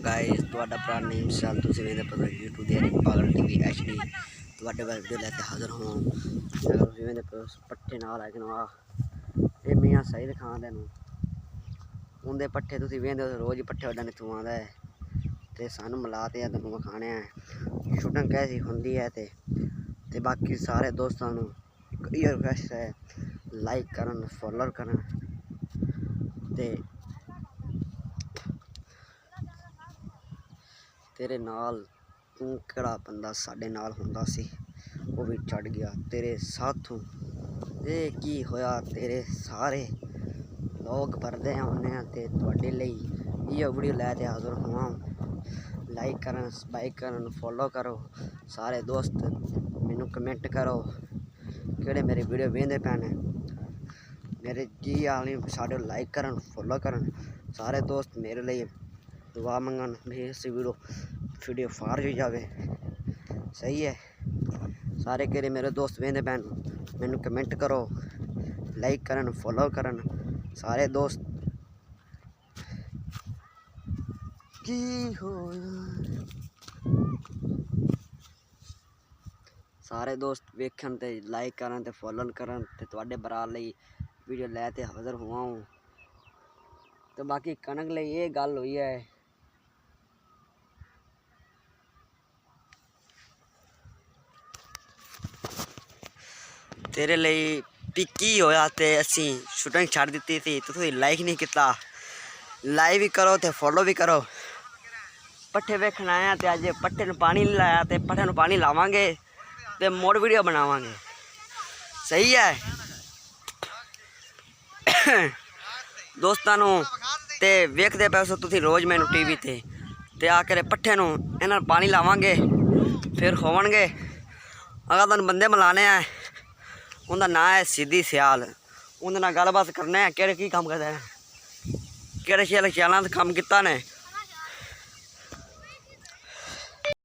Guys ਤੁਹਾਡਾ ਭਰਾ ਨੇਮ ਸਾਲ ਤੁਸੀਂ ਵੇਖਦੇ ਪਏ YouTube ਤੇ ਪਾਗਲ ਟੀਵੀ HD ਤੁਹਾਡੇ ਵੱਲ ਵੀਡੀਓ ਲੈ ਕੇ ਹਾਜ਼ਰ ਹਾਂ। ਅਗਰ ਤੁਸੀਂ ਵੇਖਦੇ ਪਏ ਪੱਠੇ ਨਾਲ ਆ ਜਨਾਬ ਇਹ ਮੀਆਂ ਸਹੀਦ ਖਾਨ ਦੇ ਨੂੰ ਉਹਦੇ ਪੱਠੇ ਤੁਸੀਂ ਵੇਖਦੇ ਹੋ ਰੋਜ਼ ਪੱਠੇ ਵੱਢਣ ਇੱਥੋਂ ਆਉਂਦਾ ਹੈ ਤੇ ਸਾਨੂੰ ਮਿਲਾ ਤੇ ਤੁਹਾਨੂੰ ਖਾਣੇ ਆ ਸ਼ੂਟਿੰਗ ਕੈਸੀ ਹੁੰਦੀ ਹੈ ਤੇ ਬਾਕੀ ਸਾਰੇ ਦੋਸਤਾਂ ਨੂੰ ਇੱਕ ਇਹ ਰਿਕਵੈਸਟ ਹੈ ਲਾਈਕ ਕਰਨ ਫੋਲੋ ਕਰਨ ਤੇ तेरे नाल तू किहड़ा बंदा साडे नाल हुंदा सी वो भी छड़ गया तेरे साथों ये की होया तेरे सारे लोग भरदे आने ते तुहाडे लई इहो वीडियो लै ते हाज़र हुआ लाइक करन सब्सक्राइब करन फॉलो करो सारे दोस्त मैनू कमेंट करो किहड़े मेरी वीडियो वेंदे पैन मेरे जी आने साडे लाइक करन फॉलो करन सारे दोस्त मेरे लिए दुआ मंगन भी इस वीडियो फार हो जाए सही है। सारे केरे मेरे दोस्त वेंदे पैन मैनू कमेंट करो लाइक करन फॉलो करन सारे दोस्त की होया सारे दोस्त वेखन ते लाइक करन ते फॉलो करन ते तुहाडे भरा लई वीडियो लै ते हाज़र हुआ हूँ। तो बाकी कनक लई ये गल हुई है तेरे लिए पिकी होया ते असी शूटिंग छड़ दी थी तो तुसीं लाइक नहीं किया लाइक भी करो तो फॉलो भी करो। पट्ठे वेखण आया तो अज पट्ठे पानी नहीं लाया तो पट्ठे पानी लावांगे तो मोड़ वीडियो बनावांगे सही है। दोस्तां नूं ते वेखदे पए सो तुसीं रोज़ मैनू टीवी ते आकर पट्ठे नूं इन्हां नूं पानी लावांगे फिर होवणगे। अगर तुहानूं बंदे मिलाने हैं उनका नाम है सिद्धी सियाल उन्हें गलबात करने केड़े की काम करते हैं केड़े शैल ख्यालों से काम किया ने